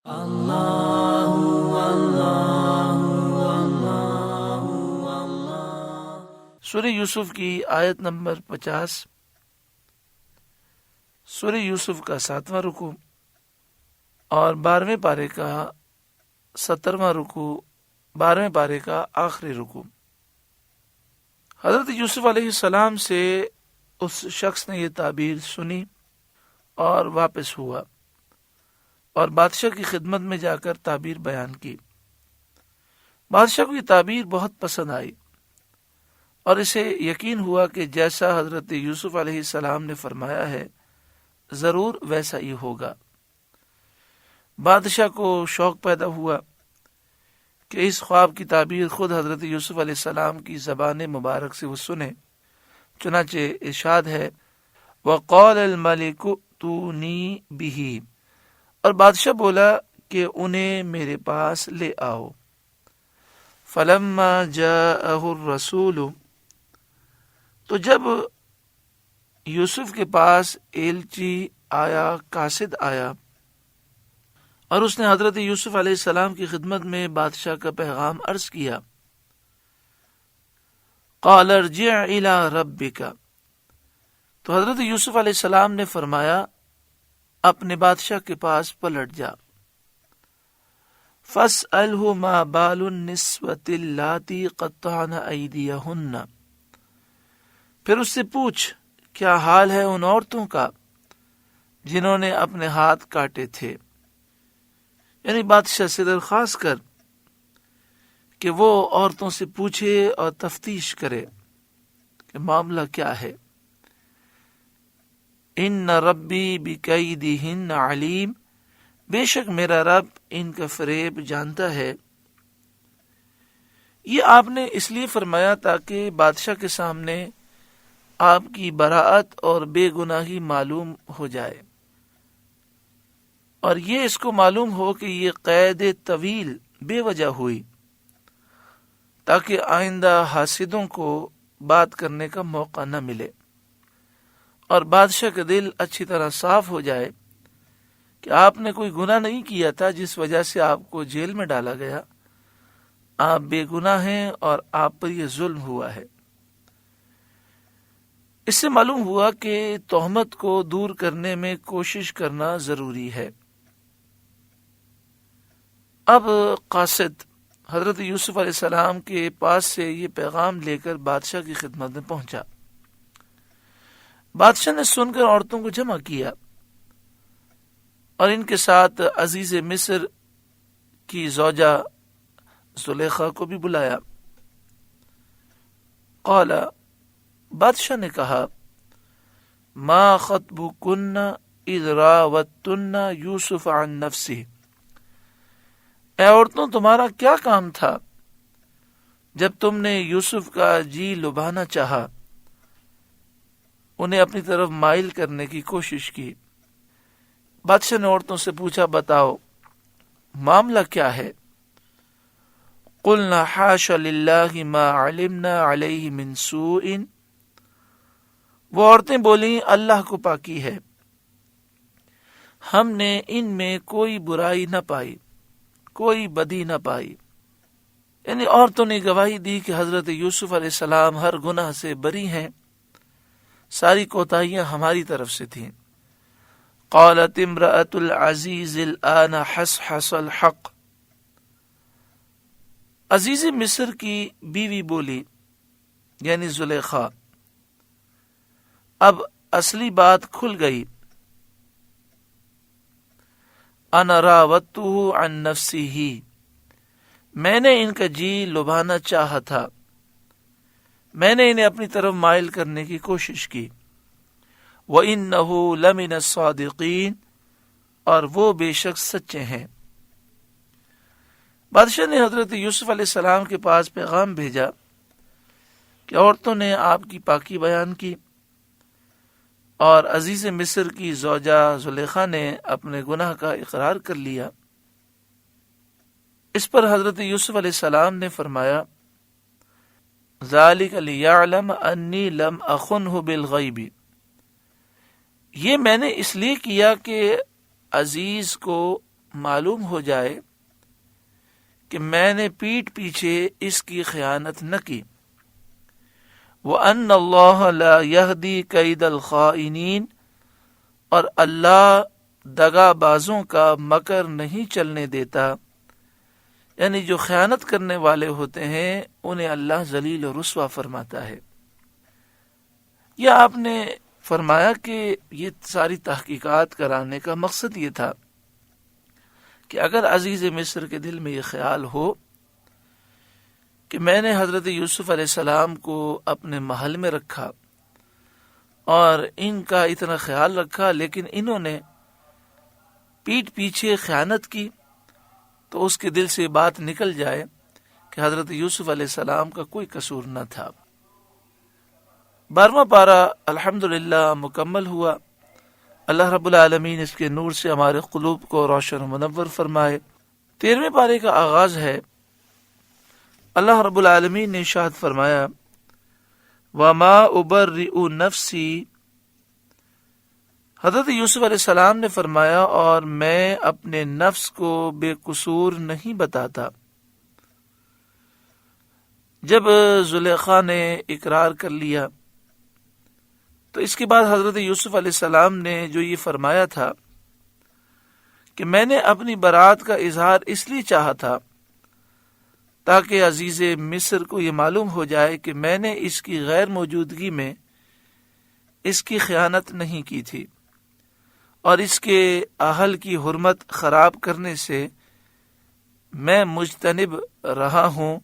سورہ یوسف کی آیت نمبر 50، سورہ یوسف کا 7واں رکوع اور 12ویں پارے کا 17واں رکوع، 12ویں پارے کا آخری رکوع۔ حضرت یوسف علیہ السلام سے اس شخص نے یہ تعبیر سنی اور واپس ہوا اور بادشاہ کی خدمت میں جا کر تعبیر بیان کی۔ بادشاہ کو یہ تعبیر بہت پسند آئی اور اسے یقین ہوا کہ جیسا حضرت یوسف علیہ السلام نے فرمایا ہے ضرور ویسا ہی ہوگا۔ بادشاہ کو شوق پیدا ہوا کہ اس خواب کی تعبیر خود حضرت یوسف علیہ السلام کی زبان مبارک سے وہ سنے۔ چنانچہ ارشاد ہے وَقَالَ الْمَلِكُ ائْتُونِي بِهِ، اور بادشاہ بولا کہ انہیں میرے پاس لے آؤ۔ فَلَمَّا جَاءَهُ الرَّسُولُ، تو جب یوسف کے پاس ایلچی آیا، قاصد آیا، اور اس نے حضرت یوسف علیہ السلام کی خدمت میں بادشاہ کا پیغام عرض کیا، قال ارجع الى ربک، تو حضرت یوسف علیہ السلام نے فرمایا اپنے بادشاہ کے پاس پلٹ جا۔ فاسألہ ما بال النسوة اللاتی قطعن ایدیہن، پھر اس سے پوچھ کیا حال ہے ان عورتوں کا جنہوں نے اپنے ہاتھ کاٹے تھے، یعنی بادشاہ سے درخواست کر کہ وہ عورتوں سے پوچھے اور تفتیش کرے کہ معاملہ کیا ہے۔ ان ربی بکیدہن علیم، بے شک میرا رب ان کا فریب جانتا ہے۔ یہ آپ نے اس لیے فرمایا تاکہ بادشاہ کے سامنے آپ کی براءت اور بے گناہی معلوم ہو جائے، اور یہ اس کو معلوم ہو کہ یہ قید طویل بے وجہ ہوئی، تاکہ آئندہ حاسدوں کو بات کرنے کا موقع نہ ملے، اور بادشاہ کا دل اچھی طرح صاف ہو جائے کہ آپ نے کوئی گناہ نہیں کیا تھا جس وجہ سے آپ کو جیل میں ڈالا گیا، آپ بے گناہ ہیں اور آپ پر یہ ظلم ہوا ہے۔ اس سے معلوم ہوا کہ تہمت کو دور کرنے میں کوشش کرنا ضروری ہے۔ اب قاصد حضرت یوسف علیہ السلام کے پاس سے یہ پیغام لے کر بادشاہ کی خدمت میں پہنچا۔ بادشاہ نے سن کر عورتوں کو جمع کیا اور ان کے ساتھ عزیز مصر کی زوجہ زلیخا کو بھی بلایا۔ قال، بادشاہ نے کہا ما خطبکن اذ راوتن یوسف عن نفسہ، اے عورتوں تمہارا کیا کام تھا جب تم نے یوسف کا جی لبھانا چاہا، انہیں اپنی طرف مائل کرنے کی کوشش کی۔ بادشاہ نے عورتوں سے پوچھا بتاؤ معاملہ کیا ہے؟ قلنا حاش للہ ما علمنا علیہ من سوء، وہ عورتیں بولیں اللہ کو پاکی ہے، ہم نے ان میں کوئی برائی نہ پائی، کوئی بدی نہ پائی۔ یعنی عورتوں نے گواہی دی کہ حضرت یوسف علیہ السلام ہر گناہ سے بری ہیں، ساری کوتاہیاں ہماری طرف سے تھیں۔ قالت امرأۃ العزیز الآن حصحص الحق، عزیز مصر کی بیوی بولی یعنی زلیخا، اب اصلی بات کھل گئی۔ انا راودتہ عن نفسہ، میں نے ان کا جی لبھانا چاہا تھا، میں نے انہیں اپنی طرف مائل کرنے کی کوشش کی۔ وَإِنَّهُ لَمِنَ الصَّادِقِينَ، اور وہ بے شک سچے ہیں۔ بادشاہ نے حضرت یوسف علیہ السلام کے پاس پیغام بھیجا کہ عورتوں نے آپ کی پاکی بیان کی اور عزیز مصر کی زوجہ زلیخا نے اپنے گناہ کا اقرار کر لیا۔ اس پر حضرت یوسف علیہ السلام نے فرمایا ذَلِكَ لِيَعْلَمَ أَنِّي لَمْ أَخُنْهُ بِالْغَيْبِ، یہ میں نے اس لیے کیا کہ عزیز کو معلوم ہو جائے کہ میں نے پیٹھ پیچھے اس کی خیانت نہ کی. وَأَنَّ اللَّهَ لَا يَهْدِي كَيْدَ الْخَائِنِينَ، اور اللہ دغا بازوں کا مکر نہیں چلنے دیتا. یعنی جو خیانت کرنے والے ہوتے ہیں انہیں اللہ ذلیل و رسوا فرماتا ہے. یا آپ نے فرمایا کہ یہ ساری تحقیقات کرانے کا مقصد یہ تھا کہ اگر عزیز مصر کے دل میں یہ خیال ہو کہ میں نے حضرت یوسف علیہ السلام کو اپنے محل میں رکھا اور ان کا اتنا خیال رکھا، لیکن انہوں نے پیٹھ پیچھے خیانت کی، تو اس کے دل سے بات نکل جائے کہ حضرت یوسف علیہ السلام کا کوئی قصور نہ تھا. 12واں پارہ الحمدللہ مکمل ہوا. اللہ رب العالمین اس کے نور سے ہمارے قلوب کو روشن و منور فرمائے. 13ویں پارے کا آغاز ہے. اللہ رب العالمین نے ارشاد فرمایا وَمَا أُبَرِّئُ نَفْسِي، حضرت یوسف علیہ السلام نے فرمایا اور میں اپنے نفس کو بے قصور نہیں بتاتا. جب زلیخا نے اقرار کر لیا تو اس کے بعد حضرت یوسف علیہ السلام نے جو یہ فرمایا تھا کہ میں نے اپنی برات کا اظہار اس لیے چاہا تھا تاکہ عزیز مصر کو یہ معلوم ہو جائے کہ میں نے اس کی غیر موجودگی میں اس کی خیانت نہیں کی تھی، اور اس کے اہل کی حرمت خراب کرنے سے میں مجتنب رہا ہوں.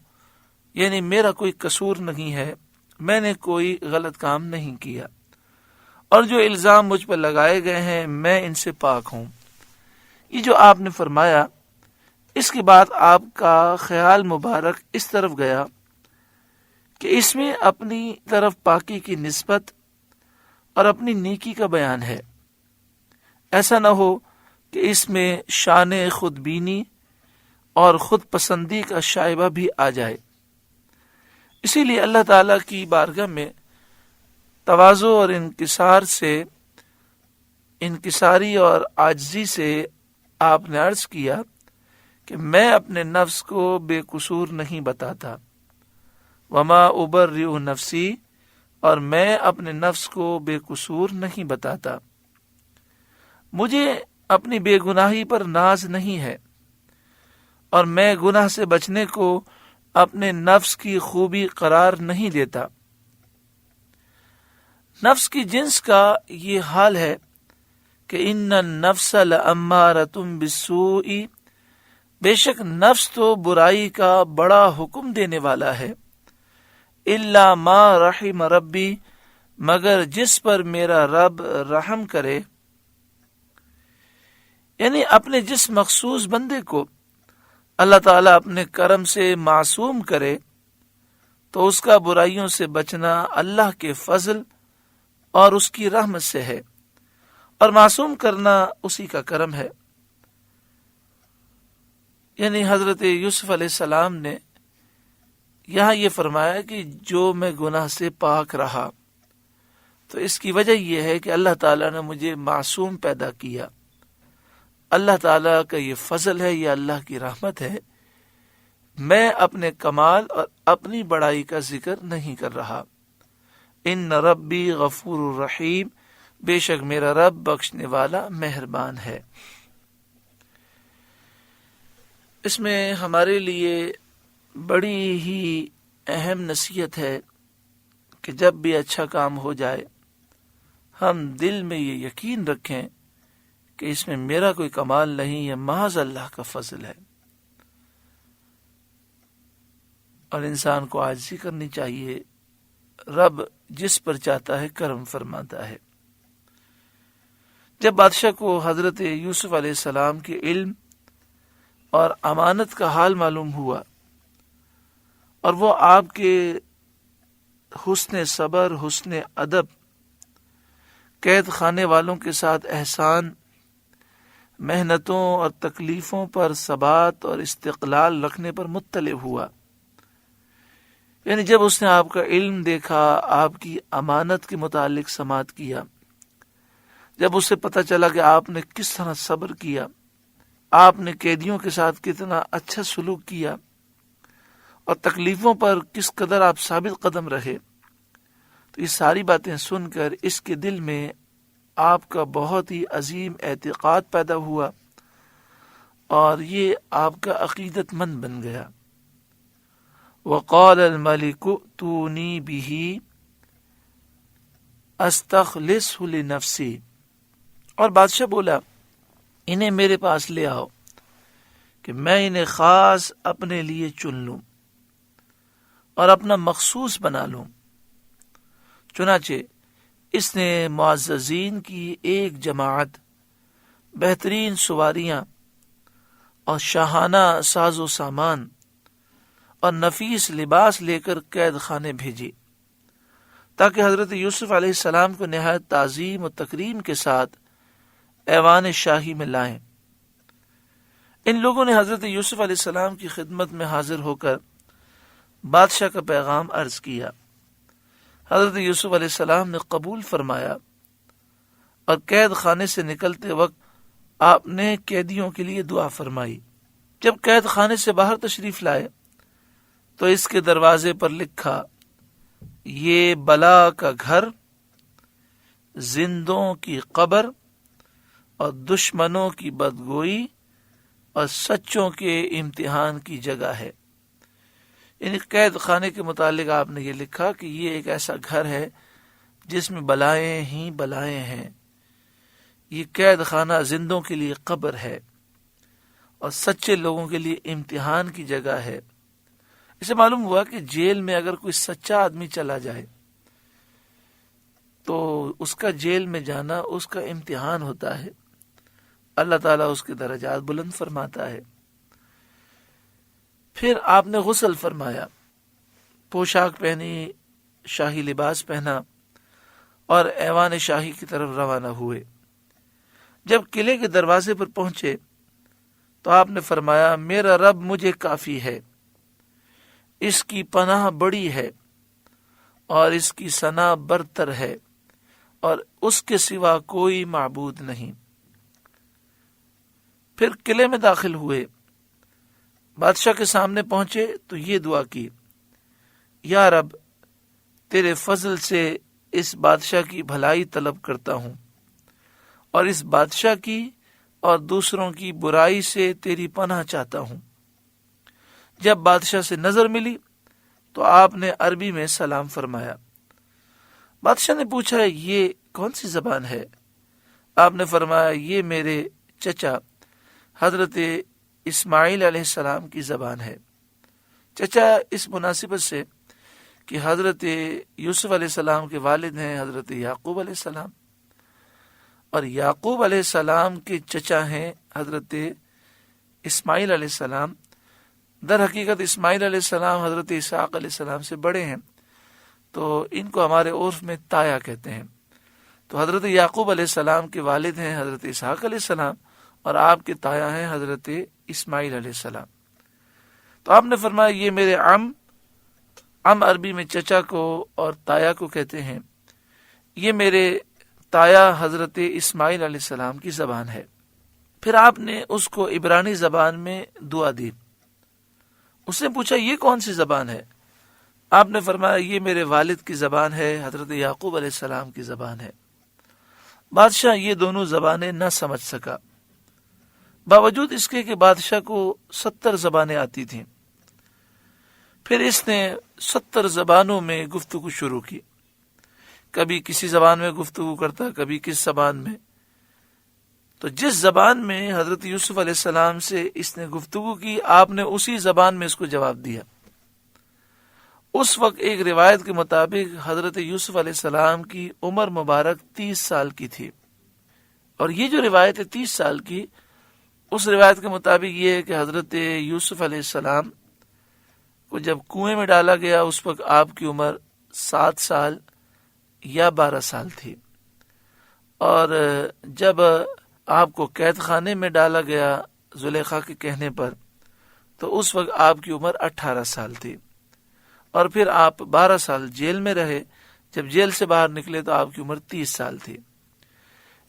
یعنی میرا کوئی قصور نہیں ہے، میں نے کوئی غلط کام نہیں کیا، اور جو الزام مجھ پر لگائے گئے ہیں میں ان سے پاک ہوں. یہ جو آپ نے فرمایا، اس کے بعد آپ کا خیال مبارک اس طرف گیا کہ اس میں اپنی طرف پاکی کی نسبت اور اپنی نیکی کا بیان ہے. ایسا نہ ہو کہ اس میں شان خود بینی اور خود پسندی کا شائبہ بھی آ جائے. اسی لیے اللہ تعالیٰ کی بارگاہ میں تواضع اور انکساری اور عاجزی سے آپ نے عرض کیا کہ میں اپنے نفس کو بے قصور نہیں بتاتا. وما ابرئ نفسی، اور میں اپنے نفس کو بے قصور نہیں بتاتا. مجھے اپنی بے گناہی پر ناز نہیں ہے، اور میں گناہ سے بچنے کو اپنے نفس کی خوبی قرار نہیں دیتا. نفس کی جنس کا یہ حال ہے کہ ان النفس لامارۃ بالسوء، بے شک نفس تو برائی کا بڑا حکم دینے والا ہے. الا ما رحم ربی، مگر جس پر میرا رب رحم کرے. یعنی اپنے جس مخصوص بندے کو اللہ تعالیٰ اپنے کرم سے معصوم کرے تو اس کا برائیوں سے بچنا اللہ کے فضل اور اس کی رحمت سے ہے، اور معصوم کرنا اسی کا کرم ہے. یعنی حضرت یوسف علیہ السلام نے یہاں یہ فرمایا کہ جو میں گناہ سے پاک رہا تو اس کی وجہ یہ ہے کہ اللہ تعالیٰ نے مجھے معصوم پیدا کیا. اللہ تعالیٰ کا یہ فضل ہے، یہ اللہ کی رحمت ہے. میں اپنے کمال اور اپنی بڑائی کا ذکر نہیں کر رہا. ان ربی غفور الرحیم، بے شک میرا رب بخشنے والا مہربان ہے. اس میں ہمارے لیے بڑی ہی اہم نصیحت ہے کہ جب بھی اچھا کام ہو جائے ہم دل میں یہ یقین رکھیں کہ اس میں میرا کوئی کمال نہیں، یہ محض اللہ کا فضل ہے. اور انسان کو عاجزی کرنی چاہیے. رب جس پر چاہتا ہے کرم فرماتا ہے. جب بادشاہ کو حضرت یوسف علیہ السلام کے علم اور امانت کا حال معلوم ہوا اور وہ آپ کے حسن صبر، حسن ادب، قید خانے والوں کے ساتھ احسان، محنتوں اور تکلیفوں پر ثبات اور استقلال رکھنے پر مطلع ہوا. یعنی جب اس نے آپ کا علم دیکھا، آپ کی امانت کے متعلق سماعت کیا، جب اسے پتہ چلا کہ آپ نے کس طرح صبر کیا، آپ نے قیدیوں کے ساتھ کتنا اچھا سلوک کیا اور تکلیفوں پر کس قدر آپ ثابت قدم رہے، تو یہ ساری باتیں سن کر اس کے دل میں آپ کا بہت ہی عظیم اعتقاد پیدا ہوا اور یہ آپ کا عقیدت مند بن گیا۔ وقال الملک ائتونی بہ استخلصہ لنفسی، اور بادشاہ بولا انہیں میرے پاس لے آؤ کہ میں انہیں خاص اپنے لیے چن لوں اور اپنا مخصوص بنا لوں۔ چنانچہ اس نے معززین کی ایک جماعت، بہترین سواریاں اور شاہانہ ساز و سامان اور نفیس لباس لے کر قید خانے بھیجی، تاکہ حضرت یوسف علیہ السلام کو نہایت تعظیم و تکریم کے ساتھ ایوان شاہی میں لائیں۔ ان لوگوں نے حضرت یوسف علیہ السلام کی خدمت میں حاضر ہو کر بادشاہ کا پیغام عرض کیا۔ حضرت یوسف علیہ السلام نے قبول فرمایا اور قید خانے سے نکلتے وقت آپ نے قیدیوں کے لیے دعا فرمائی۔ جب قید خانے سے باہر تشریف لائے تو اس کے دروازے پر لکھا، یہ بلا کا گھر، زندوں کی قبر اور دشمنوں کی بدگوئی اور سچوں کے امتحان کی جگہ ہے۔ یعنی قید خانے کے متعلق آپ نے یہ لکھا کہ یہ ایک ایسا گھر ہے جس میں بلائیں ہی بلائیں ہیں، یہ قید خانہ زندوں کے لیے قبر ہے اور سچے لوگوں کے لیے امتحان کی جگہ ہے۔ اسے معلوم ہوا کہ جیل میں اگر کوئی سچا آدمی چلا جائے تو اس کا جیل میں جانا اس کا امتحان ہوتا ہے، اللہ تعالیٰ اس کے درجات بلند فرماتا ہے۔ پھر آپ نے غسل فرمایا، پوشاک پہنی، شاہی لباس پہنا اور ایوان شاہی کی طرف روانہ ہوئے۔ جب قلعے کے دروازے پر پہنچے تو آپ نے فرمایا، میرا رب مجھے کافی ہے، اس کی پناہ بڑی ہے اور اس کی ثنا برتر ہے اور اس کے سوا کوئی معبود نہیں۔ پھر قلعے میں داخل ہوئے، بادشاہ کے سامنے پہنچے تو یہ دعا کی، یا رب تیرے فضل سے اس بادشاہ کی بھلائی طلب کرتا ہوں اور اس بادشاہ کی اور دوسروں کی برائی سے تیری پناہ چاہتا ہوں۔ جب بادشاہ سے نظر ملی تو آپ نے عربی میں سلام فرمایا۔ بادشاہ نے پوچھا، یہ کون سی زبان ہے؟ آپ نے فرمایا، یہ میرے چچا حضرت اسماعیل علیہ السلام کی زبان ہے۔ چچا اس مناسبت سے کہ حضرت یوسف علیہ السلام کے والد ہیں حضرت یعقوب علیہ السلام، اور یعقوب علیہ السلام کے چچا ہیں حضرت اسماعیل علیہ السلام۔ در حقیقت اسماعیل علیہ السلام حضرت اسحاق علیہ السلام سے بڑے ہیں، تو ان کو ہمارے عرف میں تایا کہتے ہیں۔ تو حضرت یعقوب علیہ السلام کے والد ہیں حضرت اسحاق علیہ السلام اور آپ کے تایا ہیں حضرت اسماعیل علیہ السلام۔ تو آپ نے فرمایا، یہ میرے عم عربی میں چچا کو اور تایا کو کہتے ہیں، یہ میرے تایا حضرت اسماعیل علیہ السلام کی زبان ہے۔ پھر آپ نے اس کو عبرانی زبان میں دعا دی۔ اس نے پوچھا، یہ کون سی زبان ہے؟ آپ نے فرمایا، یہ میرے والد کی زبان ہے، حضرت یعقوب علیہ السلام کی زبان ہے۔ بادشاہ یہ دونوں زبانیں نہ سمجھ سکا، باوجود اس کے کہ بادشاہ کو 70 زبانیں آتی تھیں۔ پھر اس نے 70 زبانوں میں گفتگو شروع کی، کبھی کسی زبان میں گفتگو کرتا، کبھی کس زبان میں۔ تو جس زبان میں حضرت یوسف علیہ السلام سے اس نے گفتگو کی، آپ نے اسی زبان میں اس کو جواب دیا۔ اس وقت ایک روایت کے مطابق حضرت یوسف علیہ السلام کی عمر مبارک 30 سال کی تھی، اور یہ جو روایت ہے 30 سال کی، اس روایت کے مطابق یہ ہے کہ حضرت یوسف علیہ السلام کو جب کنویں میں ڈالا گیا اس وقت آپ کی عمر 7 سال یا 12 سال تھی، اور جب آپ کو قید خانے میں ڈالا گیا زلیخا کے کہنے پر تو اس وقت آپ کی عمر 18 سال تھی، اور پھر آپ 12 سال جیل میں رہے۔ جب جیل سے باہر نکلے تو آپ کی عمر 30 سال تھی۔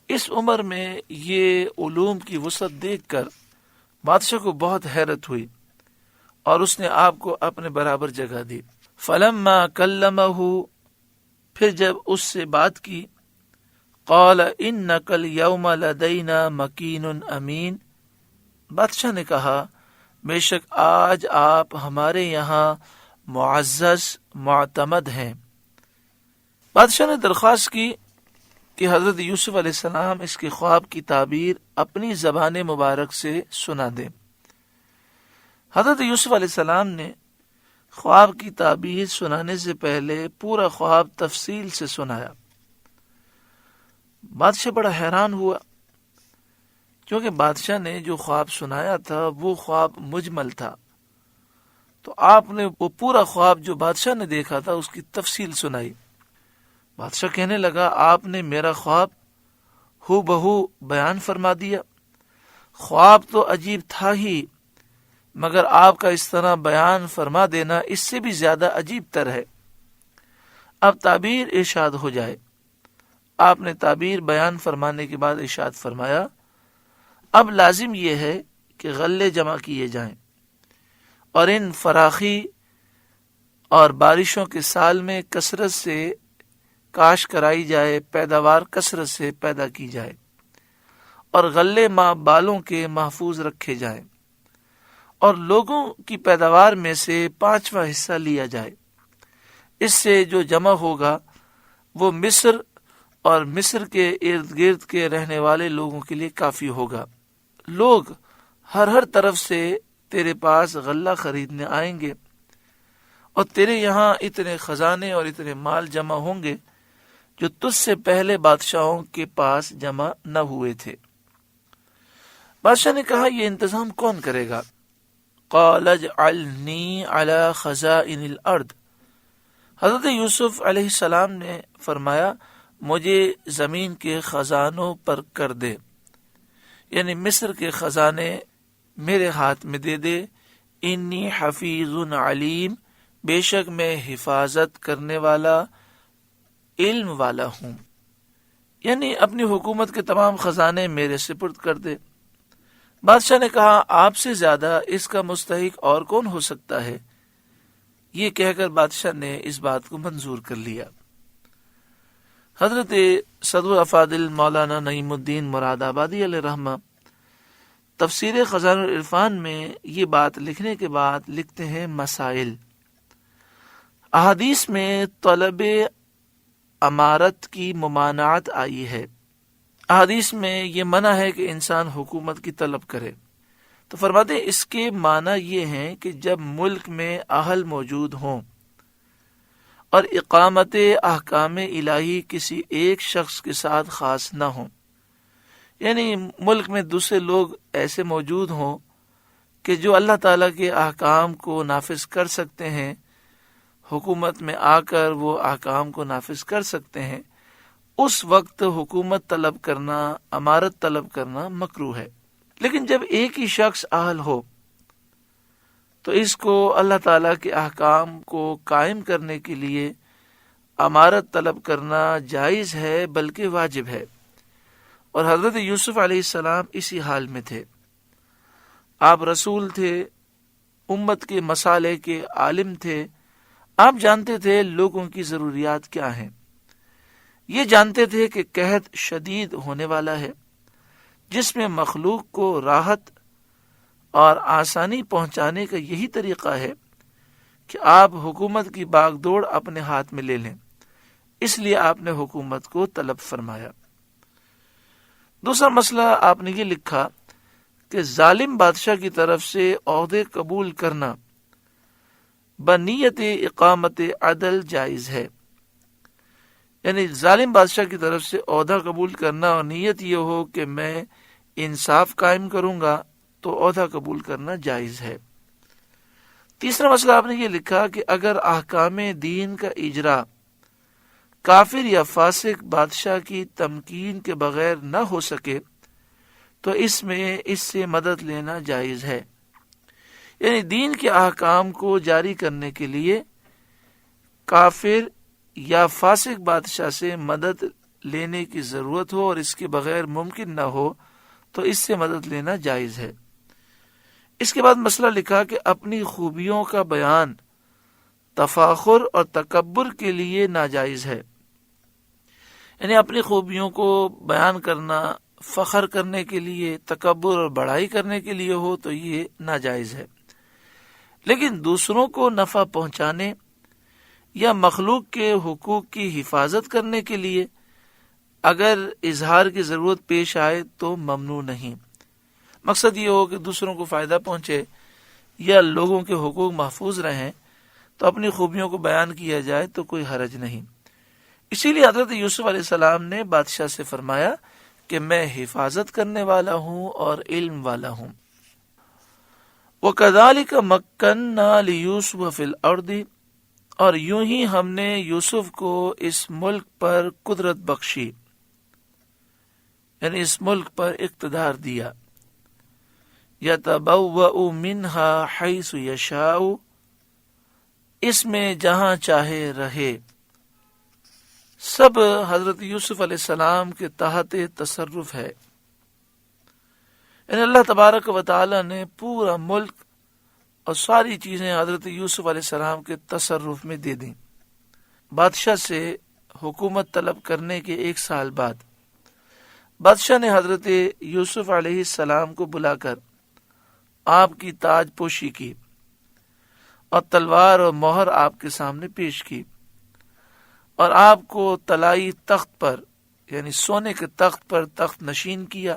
اس عمر میں یہ علوم کی وسعت دیکھ کر بادشاہ کو بہت حیرت ہوئی اور اس نے آپ کو اپنے برابر جگہ دی. فلما کلمہ، پھر جب اس سے بات کی، قال انک الیوم لدینا مکین امین، بادشاہ نے کہا بے شک آج آپ ہمارے یہاں معزز معتمد ہیں. بادشاہ نے درخواست کی کہ حضرت یوسف علیہ السلام اس کے خواب کی تعبیر اپنی زبان مبارک سے سنا دیں. حضرت یوسف علیہ السلام نے خواب کی تعبیر سنانے سے پہلے پورا خواب تفصیل سے سنایا. بادشاہ بڑا حیران ہوا کیونکہ بادشاہ نے جو خواب سنایا تھا وہ خواب مجمل تھا، تو آپ نے وہ پورا خواب جو بادشاہ نے دیکھا تھا اس کی تفصیل سنائی. بادشاہ کہنے لگا آپ نے میرا خواب ہو بہو بیان فرما دیا. خواب تو عجیب تھا ہی، مگر آپ کا اس طرح بیان فرما دینا اس سے بھی زیادہ عجیب تر ہے. اب تعبیر ارشاد ہو جائے. آپ نے تعبیر بیان فرمانے کے بعد ارشاد فرمایا اب لازم یہ ہے کہ غلے جمع کیے جائیں اور ان فراخی اور بارشوں کے سال میں کثرت سے کاشت کرائی جائے، پیداوار کثرت سے پیدا کی جائے، اور غلے ماں بالوں کے محفوظ رکھے جائیں، اور لوگوں کی پیداوار میں سے 5واں حصہ لیا جائے. اس سے جو جمع ہوگا وہ مصر اور مصر کے ارد گرد کے رہنے والے لوگوں کے لیے کافی ہوگا. لوگ ہر طرف سے تیرے پاس غلہ خریدنے آئیں گے، اور تیرے یہاں اتنے خزانے اور اتنے مال جمع ہوں گے جو تجھ سے پہلے بادشاہوں کے پاس جمع نہ ہوئے تھے. بادشاہ نے کہا یہ انتظام کون کرے گا؟ قال اجعلنی علی خزائن الارض، حضرت یوسف علیہ السلام نے فرمایا مجھے زمین کے خزانوں پر کر دے، یعنی مصر کے خزانے میرے ہاتھ میں دے دے. انی حفیظ علیم، بے شک میں حفاظت کرنے والا علم والا ہوں، یعنی اپنی حکومت کے تمام خزانے میرے سپرد کر دے. بادشاہ نے کہا آپ سے زیادہ اس کا مستحق اور کون ہو سکتا ہے؟ یہ کہہ کر بادشاہ نے اس بات کو منظور کر لیا. حضرت صدر افاضل مولانا نعیم الدین مراد آبادی علیہ رحمہ تفسیر خزائن العرفان میں یہ بات لکھنے کے بعد لکھتے ہیں مسائل. احادیث میں طلب امارت کی ممانعت آئی ہے. احادیث میں یہ منع ہے کہ انسان حکومت کی طلب کرے. تو فرماتے ہیں اس کے معنی یہ ہیں کہ جب ملک میں اہل موجود ہوں اور اقامت احکام الہی کسی ایک شخص کے ساتھ خاص نہ ہوں، یعنی ملک میں دوسرے لوگ ایسے موجود ہوں کہ جو اللہ تعالیٰ کے احکام کو نافذ کر سکتے ہیں، حکومت میں آ کر وہ احکام کو نافذ کر سکتے ہیں، اس وقت حکومت طلب کرنا، امارت طلب کرنا مکروہ ہے. لیکن جب ایک ہی شخص اہل ہو تو اس کو اللہ تعالیٰ کے احکام کو قائم کرنے کے لیے امارت طلب کرنا جائز ہے بلکہ واجب ہے. اور حضرت یوسف علیہ السلام اسی حال میں تھے. آپ رسول تھے، امت کے مسالے کے عالم تھے. آپ جانتے تھے لوگوں کی ضروریات کیا ہیں. یہ جانتے تھے کہ قحط شدید ہونے والا ہے جس میں مخلوق کو راحت اور آسانی پہنچانے کا یہی طریقہ ہے کہ آپ حکومت کی باغ دوڑ اپنے ہاتھ میں لے لیں. اس لیے آپ نے حکومت کو طلب فرمایا. دوسرا مسئلہ آپ نے یہ لکھا کہ ظالم بادشاہ کی طرف سے عہدے قبول کرنا بنیت اقامت عدل جائز ہے. یعنی ظالم بادشاہ کی طرف سے عہدہ قبول کرنا اور نیت یہ ہو کہ میں انصاف قائم کروں گا تو عہدہ قبول کرنا جائز ہے. تیسرا مسئلہ آپ نے یہ لکھا کہ اگر احکام دین کا اجرا کافر یا فاسق بادشاہ کی تمکین کے بغیر نہ ہو سکے تو اس سے مدد لینا جائز ہے. یعنی دین کے احکام کو جاری کرنے کے لیے کافر یا فاسق بادشاہ سے مدد لینے کی ضرورت ہو اور اس کے بغیر ممکن نہ ہو تو اس سے مدد لینا جائز ہے. اس کے بعد مسئلہ لکھا کہ اپنی خوبیوں کا بیان تفاخر اور تکبر کے لیے ناجائز ہے، یعنی اپنی خوبیوں کو بیان کرنا فخر کرنے کے لیے، تکبر اور بڑائی کرنے کے لیے ہو تو یہ ناجائز ہے، لیکن دوسروں کو نفع پہنچانے یا مخلوق کے حقوق کی حفاظت کرنے کے لیے اگر اظہار کی ضرورت پیش آئے تو ممنوع نہیں۔ مقصد یہ ہو کہ دوسروں کو فائدہ پہنچے یا لوگوں کے حقوق محفوظ رہیں تو اپنی خوبیوں کو بیان کیا جائے تو کوئی حرج نہیں۔ اسی لیے حضرت یوسف علیہ السلام نے بادشاہ سے فرمایا کہ میں حفاظت کرنے والا ہوں اور علم والا ہوں۔ وَكَذَلِكَ مَكَّنَّا لِيُوسُفَ فِي الْأَرْضِ، اور یوں ہی ہم نے یوسف کو اس ملک پر قدرت بخشی، یعنی اس ملک پر اقتدار دیا۔ يَتَبَوَّأُ مِنْهَا حَيْثُ يَشَاءُ، اس میں جہاں چاہے رہے۔ سب حضرت یوسف علیہ السلام کے تحت تصرف ہے، یعنی اللہ تبارک و تعالی نے پورا ملک اور ساری چیزیں حضرت یوسف علیہ السلام کے تصرف میں دے دیں۔ بادشاہ سے حکومت طلب کرنے کے 1 سال بعد بادشاہ نے حضرت یوسف علیہ السلام کو بلا کر آپ کی تاج پوشی کی اور تلوار اور مہر آپ کے سامنے پیش کی، اور آپ کو طلائی تخت پر یعنی سونے کے تخت پر تخت نشین کیا۔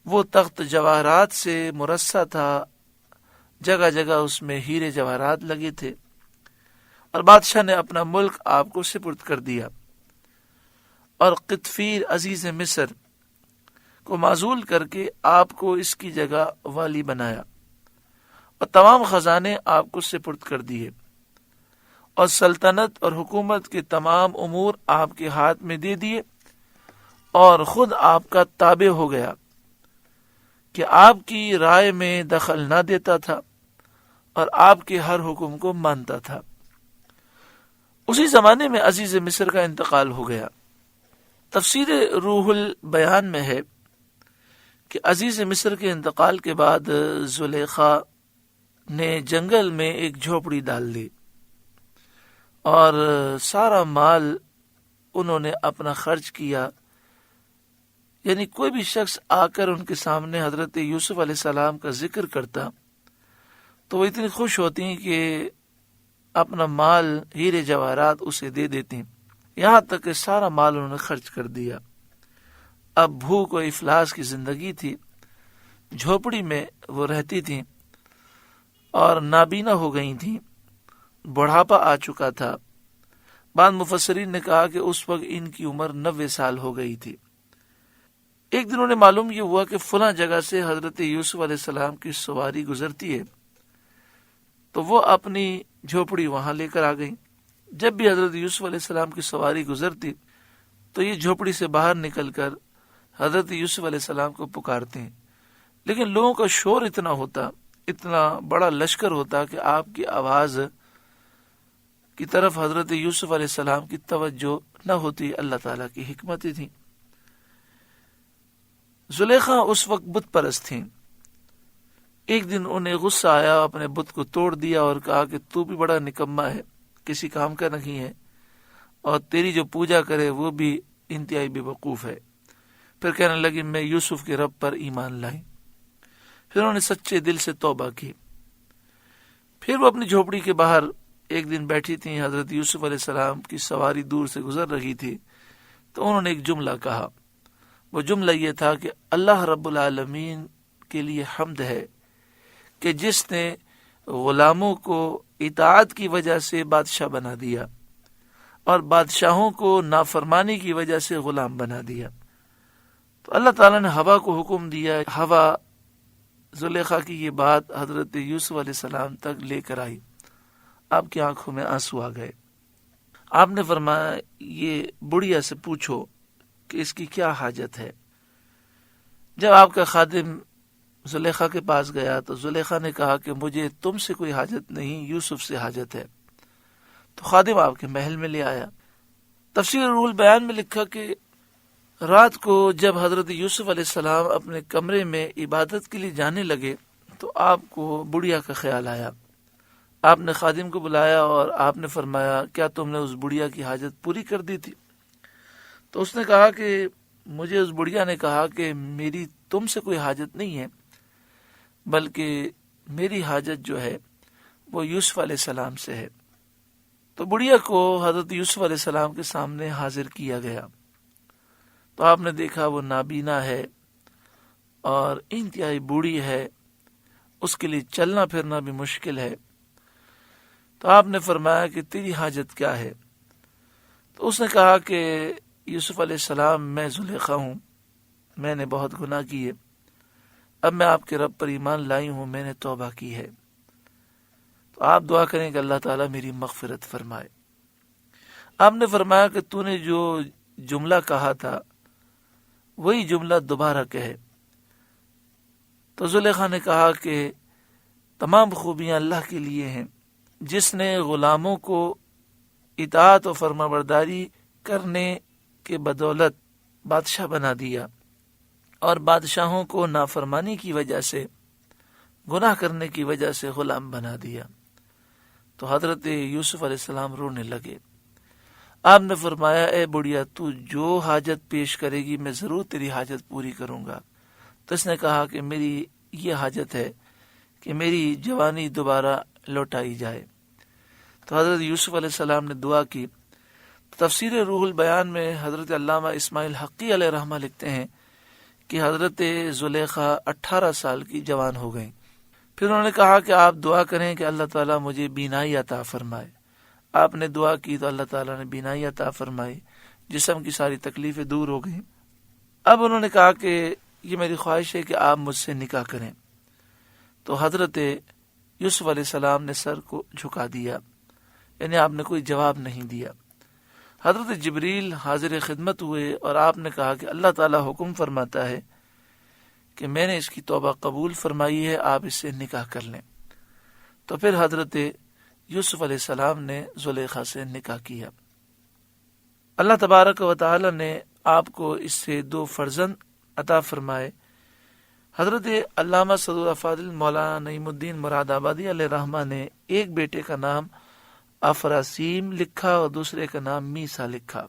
وہ تخت جواہرات سے مرصع تھا، جگہ جگہ اس میں ہیرے جواہرات لگے تھے، اور بادشاہ نے اپنا ملک آپ کو سپرد کر دیا، اور قطفیر عزیز مصر کو معزول کر کے آپ کو اس کی جگہ والی بنایا، اور تمام خزانے آپ کو سپرد کر دیے، اور سلطنت اور حکومت کے تمام امور آپ کے ہاتھ میں دے دیے، اور خود آپ کا تابع ہو گیا کہ آپ کی رائے میں دخل نہ دیتا تھا اور آپ کے ہر حکم کو مانتا تھا۔ اسی زمانے میں عزیز مصر کا انتقال ہو گیا۔ تفسیر روح البیان میں ہے کہ عزیز مصر کے انتقال کے بعد زلیخا نے جنگل میں ایک جھوپڑی ڈال دی، اور سارا مال انہوں نے اپنا خرچ کیا، یعنی کوئی بھی شخص آ کر ان کے سامنے حضرت یوسف علیہ السلام کا ذکر کرتا تو وہ اتنی خوش ہوتی کہ اپنا مال ہیرے جواہرات اسے دے دیتی، یہاں تک کہ سارا مال انہوں نے خرچ کر دیا۔ اب بھوک و افلاس کی زندگی تھی، جھوپڑی میں وہ رہتی تھیں اور نابینا ہو گئی تھیں، بڑھاپا آ چکا تھا۔ بعض مفسرین نے کہا کہ اس وقت ان کی عمر 90 سال ہو گئی تھی۔ ایک دن انہیں معلوم یہ ہوا کہ فلاں جگہ سے حضرت یوسف علیہ السلام کی سواری گزرتی ہے، تو وہ اپنی جھوپڑی وہاں لے کر آ گئی۔ جب بھی حضرت یوسف علیہ السلام کی سواری گزرتی تو یہ جھوپڑی سے باہر نکل کر حضرت یوسف علیہ السلام کو پکارتے ہیں، لیکن لوگوں کا شور اتنا ہوتا، اتنا بڑا لشکر ہوتا کہ آپ کی آواز کی طرف حضرت یوسف علیہ السلام کی توجہ نہ ہوتی۔ اللہ تعالیٰ کی حکمتیں تھیں۔ زلیخا اس وقت بت پرست تھیں۔ ایک دن انہیں غصہ آیا، اپنے بت کو توڑ دیا اور کہا کہ تو بھی بڑا نکما ہے، کسی کام کا نہیں ہے، اور تیری جو پوجا کرے وہ بھی انتہائی بے وقوف ہے۔ پھر کہنے لگی میں یوسف کے رب پر ایمان لائی۔ پھر انہوں نے سچے دل سے توبہ کی۔ پھر وہ اپنی جھوپڑی کے باہر ایک دن بیٹھی تھیں، حضرت یوسف علیہ السلام کی سواری دور سے گزر رہی تھی، تو انہوں نے ایک جملہ کہا۔ وہ جملہ یہ تھا کہ اللہ رب العالمین کے لیے حمد ہے کہ جس نے غلاموں کو اطاعت کی وجہ سے بادشاہ بنا دیا اور بادشاہوں کو نافرمانی کی وجہ سے غلام بنا دیا۔ تو اللہ تعالیٰ نے ہوا کو حکم دیا، ہوا زلیخا کی یہ بات حضرت یوسف علیہ السلام تک لے کر آئی۔ آپ کی آنکھوں میں آنسو آ گئے۔ آپ نے فرمایا یہ بڑھیا سے پوچھو کہ اس کی کیا حاجت ہے۔ جب آپ کا خادم زلیخا کے پاس گیا تو زلیخا نے کہا کہ مجھے تم سے کوئی حاجت نہیں، یوسف سے حاجت ہے۔ تو خادم آپ کے محل میں لے آیا۔ تفسیر روح البیان میں لکھا کہ رات کو جب حضرت یوسف علیہ السلام اپنے کمرے میں عبادت کے لیے جانے لگے تو آپ کو بڑھیا کا خیال آیا. آپ نے خادم کو بلایا اور آپ نے فرمایا کیا تم نے اس بڑھیا کی حاجت پوری کر دی تھی؟ تو اس نے کہا کہ مجھے اس بڑھیا نے کہا کہ میری تم سے کوئی حاجت نہیں ہے، بلکہ میری حاجت جو ہے وہ یوسف علیہ السلام سے ہے. تو بڑھیا کو حضرت یوسف علیہ السلام کے سامنے حاضر کیا گیا. تو آپ نے دیکھا وہ نابینا ہے اور انتہائی بوڑھی ہے، اس کے لیے چلنا پھرنا بھی مشکل ہے. تو آپ نے فرمایا کہ تیری حاجت کیا ہے؟ تو اس نے کہا کہ یوسف علیہ السلام میں زلیخا ہوں، میں نے بہت گناہ کیے، اب میں آپ کے رب پر ایمان لائی ہوں، میں نے توبہ کی ہے. تو آپ دعا کریں کہ اللہ تعالیٰ میری مغفرت فرمائے. آپ نے فرمایا کہ تو نے جو جملہ کہا تھا وہی جملہ دوبارہ کہے. تو زلیخا نے کہا کہ تمام خوبیاں اللہ کے لیے ہیں، جس نے غلاموں کو اطاعت و فرما برداری کرنے کے بدولت بادشاہ بنا دیا اور بادشاہوں کو نافرمانی کی وجہ سے، گناہ کرنے کی وجہ سے غلام بنا دیا. تو حضرت یوسف علیہ السلام رونے لگے. آپ نے فرمایا اے بڑھیا، تو جو حاجت پیش کرے گی میں ضرور تیری حاجت پوری کروں گا. تو اس نے کہا کہ میری یہ حاجت ہے کہ میری جوانی دوبارہ لوٹائی جائے. تو حضرت یوسف علیہ السلام نے دعا کی. تفسیر روح البیان میں حضرت علامہ اسماعیل حقی علیہ رحمہ لکھتے ہیں کہ حضرت زلیخا 18 سال کی جوان ہو گئیں. پھر انہوں نے کہا کہ آپ دعا کریں کہ اللہ تعالیٰ مجھے بینائی عطا فرمائے. آپ نے دعا کی تو اللہ تعالیٰ نے بینائی عطا فرمائی، جسم کی ساری تکلیفیں دور ہو گئیں. اب انہوں نے کہا کہ یہ میری خواہش ہے کہ آپ مجھ سے نکاح کریں. تو حضرت یوسف علیہ السلام نے سر کو جھکا دیا، یعنی آپ نے کوئی جواب نہیں دیا. حضرت جبریل حاضر خدمت ہوئے اور آپ نے کہا کہ اللہ تعالیٰ حکم فرماتا ہے کہ میں نے اس کی توبہ قبول فرمائی ہے، آپ اس سے نکاح کر لیں. تو پھر حضرت یوسف علیہ السلام نے زلیخا سے نکاح کیا. اللہ تبارک و تعالی نے آپ کو اس سے 2 فرزند عطا فرمائے. حضرت علامہ صدر افاضل مولانا نعیم الدین مراد آبادی علیہ رحمہ نے ایک بیٹے کا نام افراسیم لکھا اور دوسرے کا نام میسا لکھا.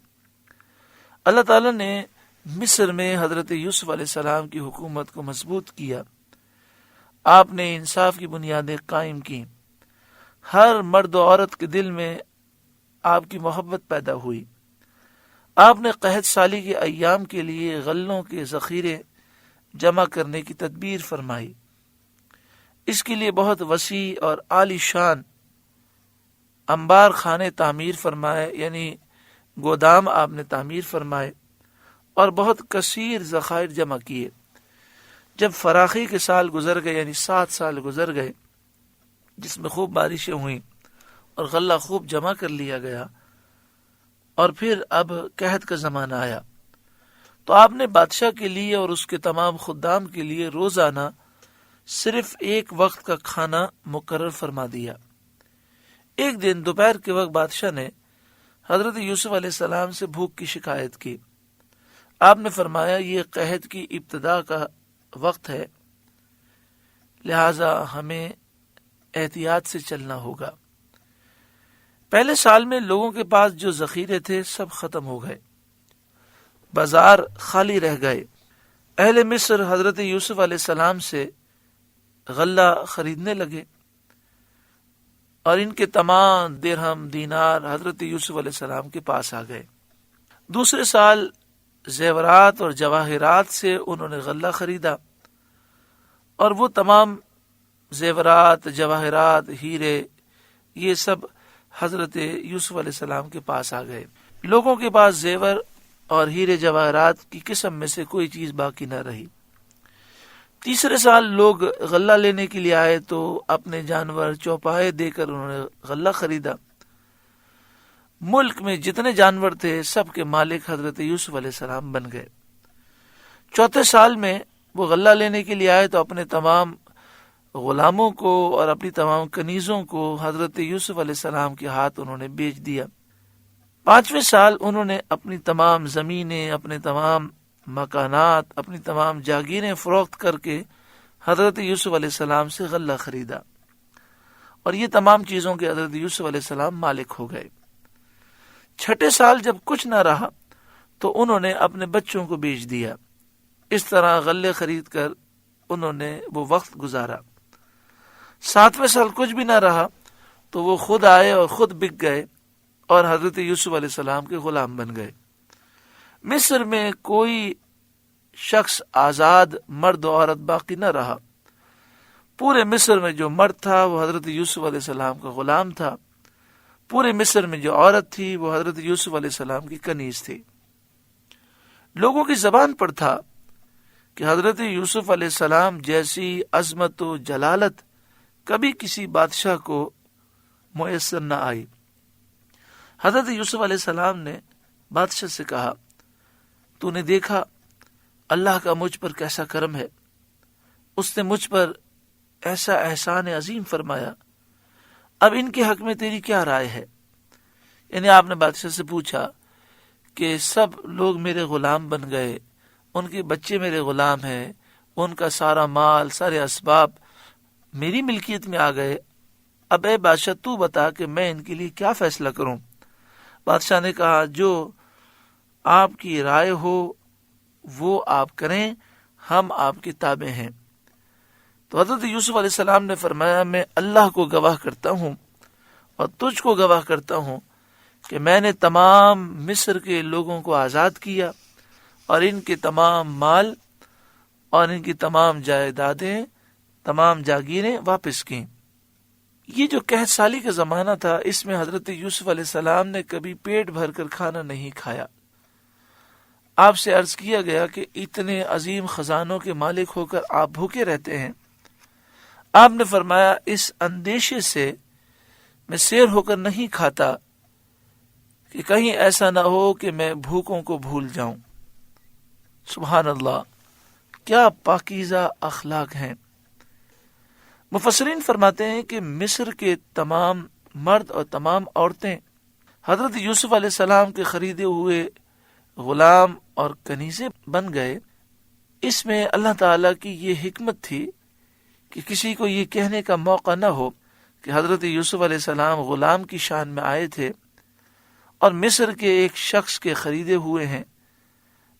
اللہ تعالیٰ نے مصر میں حضرت یوسف علیہ السلام کی حکومت کو مضبوط کیا. آپ نے انصاف کی بنیادیں قائم کی. ہر مرد و عورت کے دل میں آپ کی محبت پیدا ہوئی. آپ نے قحط سالی کے ایام کے لیے غلوں کے ذخیرے جمع کرنے کی تدبیر فرمائی. اس کے لیے بہت وسیع اور عالی شان انبار خانے تعمیر فرمائے، یعنی گودام آپ نے تعمیر فرمائے اور بہت کثیر ذخائر جمع کیے. جب فراخی کے سال گزر گئے، یعنی 7 سال گزر گئے جس میں خوب بارشیں ہوئیں اور غلہ خوب جمع کر لیا گیا، اور پھر اب قحط کا زمانہ آیا، تو آپ نے بادشاہ کے لیے اور اس کے تمام خدام کے لیے روزانہ صرف ایک وقت کا کھانا مقرر فرما دیا. ایک دن دوپہر کے وقت بادشاہ نے حضرت یوسف علیہ السلام سے بھوک کی شکایت کی. آپ نے فرمایا یہ قحط کی ابتدا کا وقت ہے، لہذا ہمیں احتیاط سے چلنا ہوگا. پہلے سال میں لوگوں کے پاس جو ذخیرے تھے سب ختم ہو گئے، بازار خالی رہ گئے. اہل مصر حضرت یوسف علیہ السلام سے غلہ خریدنے لگے اور ان کے تمام درہم دینار حضرت یوسف علیہ السلام کے پاس آ گئے. دوسرے سال زیورات اور جواہرات سے انہوں نے غلہ خریدا اور وہ تمام زیورات، جواہرات، ہیرے، یہ سب حضرت یوسف علیہ السلام کے پاس آ گئے. لوگوں کے پاس زیور اور ہیرے جواہرات کی قسم میں سے کوئی چیز باقی نہ رہی. تیسرے سال لوگ غلہ لینے کے لیے آئے تو اپنے جانور چوپائے دے کر انہوں نے غلہ خریدا. ملک میں جتنے جانور تھے سب کے مالک حضرت یوسف علیہ السلام بن گئے. چوتھے سال میں وہ غلہ لینے کے لیے آئے تو اپنے تمام غلاموں کو اور اپنی تمام کنیزوں کو حضرت یوسف علیہ السلام کے ہاتھ انہوں نے بیچ دیا. پانچویں سال انہوں نے اپنی تمام زمینیں، اپنے تمام مکانات، اپنی تمام جاگیریں فروخت کر کے حضرت یوسف علیہ السلام سے غلہ خریدا، اور یہ تمام چیزوں کے حضرت یوسف علیہ السلام مالک ہو گئے۔ چھٹے سال جب کچھ نہ رہا تو انہوں نے اپنے بچوں کو بیچ دیا۔ اس طرح غلے خرید کر انہوں نے وہ وقت گزارا۔ 7ویں سال کچھ بھی نہ رہا تو وہ خود آئے اور خود بک گئے اور حضرت یوسف علیہ السلام کے غلام بن گئے۔ مصر میں کوئی شخص آزاد مرد و عورت باقی نہ رہا۔ پورے مصر میں جو مرد تھا وہ حضرت یوسف علیہ السلام کا غلام تھا، پورے مصر میں جو عورت تھی وہ حضرت یوسف علیہ السلام کی کنیز تھی۔ لوگوں کی زبان پر تھا کہ حضرت یوسف علیہ السلام جیسی عظمت و جلالت کبھی کسی بادشاہ کو میسر نہ آئی۔ حضرت یوسف علیہ السلام نے بادشاہ سے کہا، تو نے دیکھا اللہ کا مجھ پر کیسا کرم ہے، اس نے مجھ پر ایسا احسان عظیم فرمایا، اب ان کے حق میں تیری کیا رائے ہے؟ یعنی آپ نے بادشاہ سے پوچھا کہ سب لوگ میرے غلام بن گئے، ان کے بچے میرے غلام ہیں، ان کا سارا مال، سارے اسباب میری ملکیت میں آ گئے، اب اے بادشاہ تو بتا کہ میں ان کے لیے کیا فیصلہ کروں؟ بادشاہ نے کہا، جو آپ کی رائے ہو وہ آپ کریں، ہم آپ کے تابع ہیں۔ تو حضرت یوسف علیہ السلام نے فرمایا، میں اللہ کو گواہ کرتا ہوں اور تجھ کو گواہ کرتا ہوں کہ میں نے تمام مصر کے لوگوں کو آزاد کیا اور ان کے تمام مال اور ان کی تمام جائیدادیں، تمام جاگیریں واپس کی۔ یہ جو قحط سالی کا زمانہ تھا، اس میں حضرت یوسف علیہ السلام نے کبھی پیٹ بھر کر کھانا نہیں کھایا۔ آپ سے عرض کیا گیا کہ اتنے عظیم خزانوں کے مالک ہو کر آپ بھوکے رہتے ہیں۔ آپ نے فرمایا، اس اندیشے سے میں سیر ہو کر نہیں کھاتا کہ کہیں ایسا نہ ہو کہ میں بھوکوں کو بھول جاؤں۔ سبحان اللہ، کیا پاکیزہ اخلاق ہیں۔ مفسرین فرماتے ہیں کہ مصر کے تمام مرد اور تمام عورتیں حضرت یوسف علیہ السلام کے خریدے ہوئے غلام اور کنیزیں بن گئے۔ اس میں اللہ تعالیٰ کی یہ حکمت تھی کہ کسی کو یہ کہنے کا موقع نہ ہو کہ حضرت یوسف علیہ السلام غلام کی شان میں آئے تھے اور مصر کے ایک شخص کے خریدے ہوئے ہیں،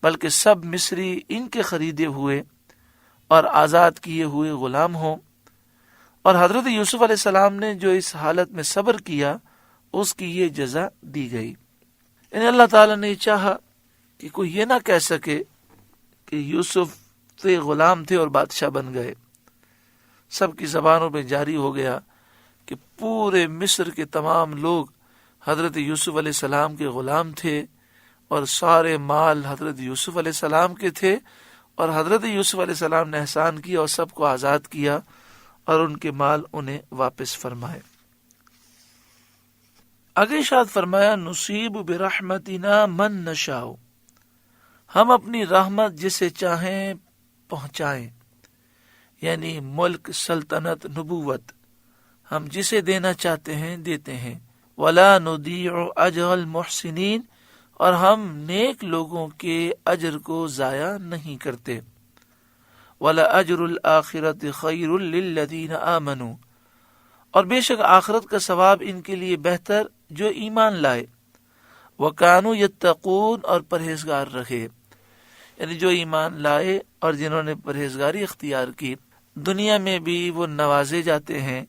بلکہ سب مصری ان کے خریدے ہوئے اور آزاد کیے ہوئے غلام ہوں۔ اور حضرت یوسف علیہ السلام نے جو اس حالت میں صبر کیا، اس کی یہ جزا دی گئی۔ یعنی اللہ تعالیٰ نے چاہا کہ کوئی یہ نہ کہہ سکے کہ یوسف تو غلام تھے اور بادشاہ بن گئے۔ سب کی زبانوں میں جاری ہو گیا کہ پورے مصر کے تمام لوگ حضرت یوسف علیہ السلام کے غلام تھے اور سارے مال حضرت یوسف علیہ السلام کے تھے، اور حضرت یوسف علیہ السلام نے احسان کیا اور سب کو آزاد کیا اور ان کے مال انہیں واپس فرمائے۔ آگے ارشاد فرمایا، نصیب برحمتنا من نشاء، ہم اپنی رحمت جسے چاہیں پہنچائیں، یعنی ملک، سلطنت، نبوت ہم جسے دینا چاہتے ہیں دیتے ہیں۔ ولا نضیع اجر المحسنین، اور ہم نیک لوگوں کے اجر کو ضائع نہیں کرتے۔ ولا اجر الآخرۃ خیر للذین آمنوا، اور بے شک آخرت کا ثواب ان کے لیے بہتر جو ایمان لائے۔ وکانوا یتقون، اور پرہیزگار رہے، یعنی جو ایمان لائے اور جنہوں نے پرہیزگاری اختیار کی، دنیا میں بھی وہ نوازے جاتے ہیں،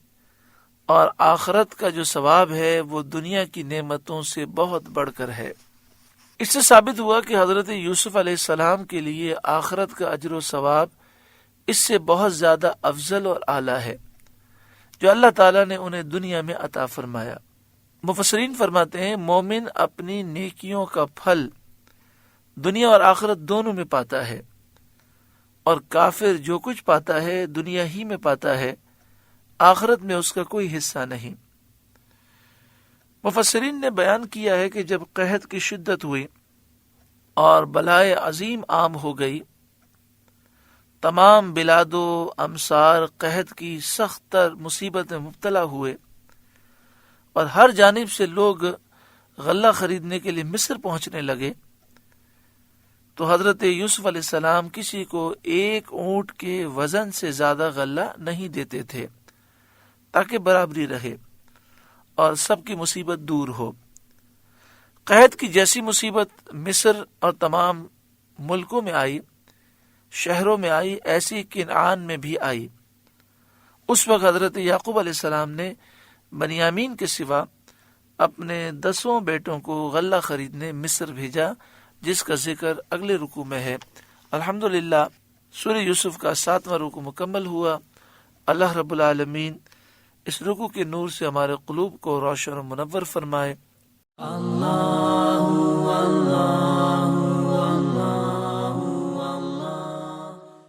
اور آخرت کا جو ثواب ہے وہ دنیا کی نعمتوں سے بہت بڑھ کر ہے۔ اس سے ثابت ہوا کہ حضرت یوسف علیہ السلام کے لیے آخرت کا اجر و ثواب اس سے بہت زیادہ افضل اور اعلیٰ ہے جو اللہ تعالیٰ نے انہیں دنیا میں عطا فرمایا۔ مفسرین فرماتے ہیں، مومن اپنی نیکیوں کا پھل دنیا اور آخرت دونوں میں پاتا ہے، اور کافر جو کچھ پاتا ہے دنیا ہی میں پاتا ہے، آخرت میں اس کا کوئی حصہ نہیں۔ مفسرین نے بیان کیا ہے کہ جب قحط کی شدت ہوئی اور بلائے عظیم عام ہو گئی، تمام بلاد و امصار قحط کی سخت تر مصیبت میں مبتلا ہوئے، اور ہر جانب سے لوگ غلہ خریدنے کے لیے مصر پہنچنے لگے، تو حضرت یوسف علیہ السلام کسی کو ایک اونٹ کے وزن سے زیادہ غلہ نہیں دیتے تھے تاکہ برابری رہے اور سب کی مصیبت دور ہو۔ قحط کی جیسی مصیبت مصر اور تمام ملکوں میں آئی، شہروں میں آئی، ایسی کنعان میں بھی آئی۔ اس وقت حضرت یعقوب علیہ السلام نے بنیامین کے سوا اپنے 10 بیٹوں کو غلہ خریدنے مصر بھیجا، جس کا ذکر اگلے رکوع میں ہے۔ الحمدللہ سورہ یوسف کا 7واں رکوع مکمل ہوا۔ اللہ رب العالمین اس رکوع کے نور سے ہمارے قلوب کو روشن و منور فرمائے۔ اللہ اللہ